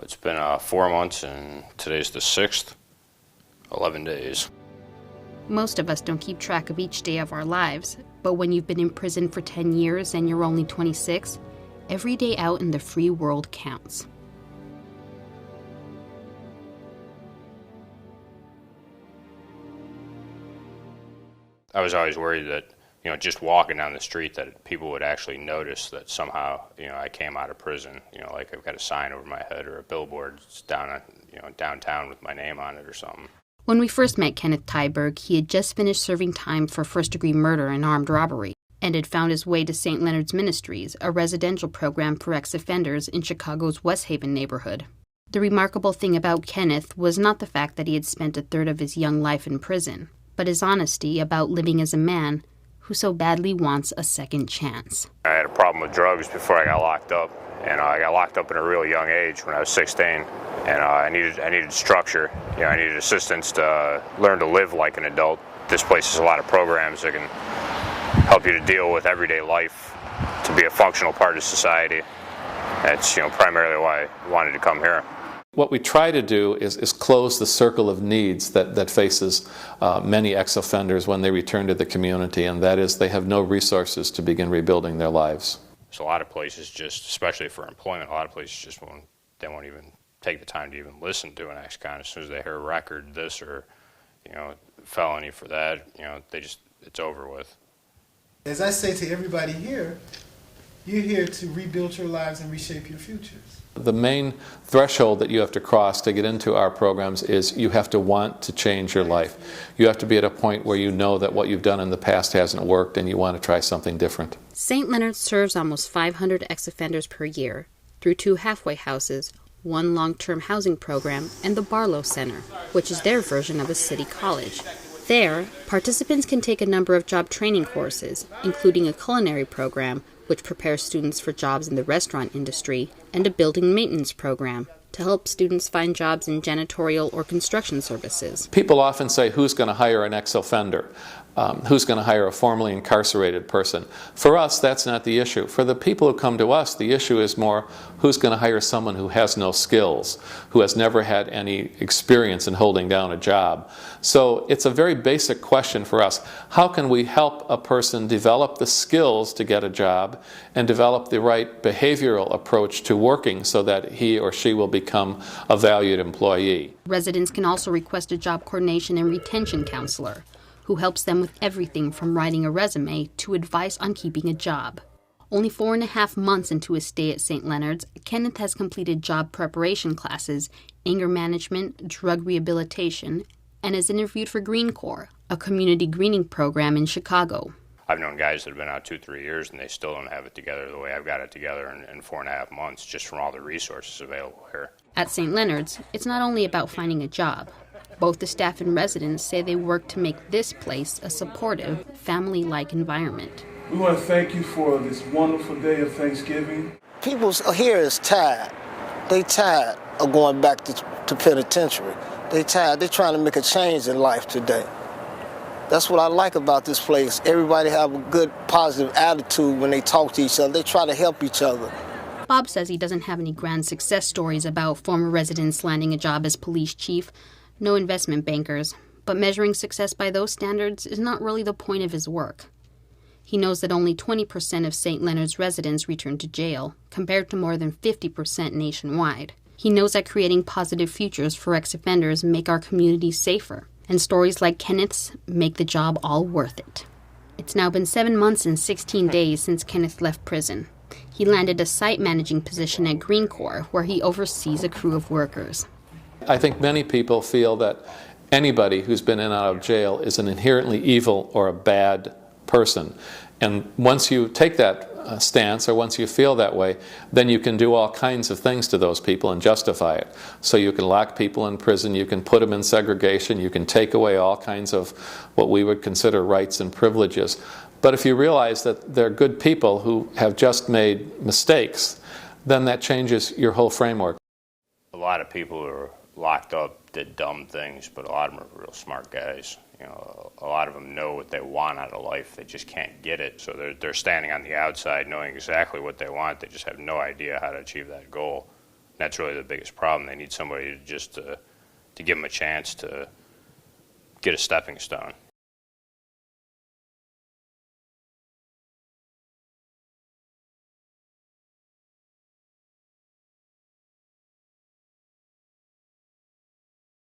It's been 4 months, and today's the 6th, 11 days. Most of us don't keep track of each day of our lives, but when you've been in prison for 10 years and you're only 26, every day out in the free world counts. I was always worried that, just walking down the street that people would actually notice that somehow, I came out of prison. Like I've got a sign over my head or a billboard downtown with my name on it or something. When we first met Kenneth Tyberg, he had just finished serving time for first-degree murder and armed robbery, and had found his way to St. Leonard's Ministries, a residential program for ex-offenders in Chicago's West Haven neighborhood. The remarkable thing about Kenneth was not the fact that he had spent a third of his young life in prison, but his honesty about living as a man who so badly wants a second chance. I had a problem with drugs before I got locked up, and I got locked up at a real young age when I was 16, and I needed structure. I needed assistance to learn to live like an adult. This place has a lot of programs that can help you to deal with everyday life, to be a functional part of society. That's primarily why I wanted to come here. What we try to do is close the circle of needs that faces many ex-offenders when they return to the community, and that is they have no resources to begin rebuilding their lives. So a lot of places just, especially for employment, a lot of places just won't even take the time to even listen to an ex-con. As soon as they hear a record, this or, felony for that, it's over with. As I say to everybody here, you're here to rebuild your lives and reshape your futures. The main threshold that you have to cross to get into our programs is you have to want to change your life. You have to be at a point where you know that what you've done in the past hasn't worked and you want to try something different. St. Leonard serves almost 500 ex-offenders per year through 2 halfway houses, 1 long-term housing program, and the Barlow Center, which is their version of a city college. There, participants can take a number of job training courses, including a culinary program, which prepares students for jobs in the restaurant industry, and a building maintenance program to help students find jobs in janitorial or construction services. People often say, who's going to hire an ex-offender? Who's going to hire a formerly incarcerated person? For us, that's not the issue. For the people who come to us, the issue is more who's going to hire someone who has no skills, who has never had any experience in holding down a job. So it's a very basic question for us. How can we help a person develop the skills to get a job and develop the right behavioral approach to working so that he or she will become a valued employee? Residents can also request a job coordination and retention counselor, who helps them with everything from writing a resume to advice on keeping a job. Only 4.5 months into his stay at St. Leonard's, Kenneth has completed job preparation classes, anger management, drug rehabilitation, and is interviewed for Green Corps, a community greening program in Chicago. I've known guys that have been out 2-3 years and they still don't have it together the way I've got it together in 4.5 months, just from all the resources available here. At St. Leonard's, it's not only about finding a job. Both the staff and residents say they work to make this place a supportive, family-like environment. We want to thank you for this wonderful day of Thanksgiving. People here is tired. They tired of going back to penitentiary. They tired. They're trying to make a change in life today. That's what I like about this place. Everybody have a good, positive attitude when they talk to each other. They try to help each other. Bob says he doesn't have any grand success stories about former residents landing a job as police chief. No investment bankers, but measuring success by those standards is not really the point of his work. He knows that only 20% of St. Leonard's residents return to jail, compared to more than 50% nationwide. He knows that creating positive futures for ex-offenders make our communities safer, and stories like Kenneth's make the job all worth it. It's now been 7 months and 16 days since Kenneth left prison. He landed a site managing position at Green Corps, where he oversees a crew of workers. I think many people feel that anybody who's been in and out of jail is an inherently evil or a bad person. And once you take that stance, or once you feel that way, then you can do all kinds of things to those people and justify it. So you can lock people in prison, you can put them in segregation, you can take away all kinds of what we would consider rights and privileges. But if you realize that they're good people who have just made mistakes, then that changes your whole framework. A lot of people who are locked up did dumb things, but a lot of them are real smart guys. A lot of them know what they want out of life. They just can't get it. So they're standing on the outside knowing exactly what they want. They just have no idea how to achieve that goal. That's really the biggest problem. They need somebody to just to give them a chance to get a stepping stone.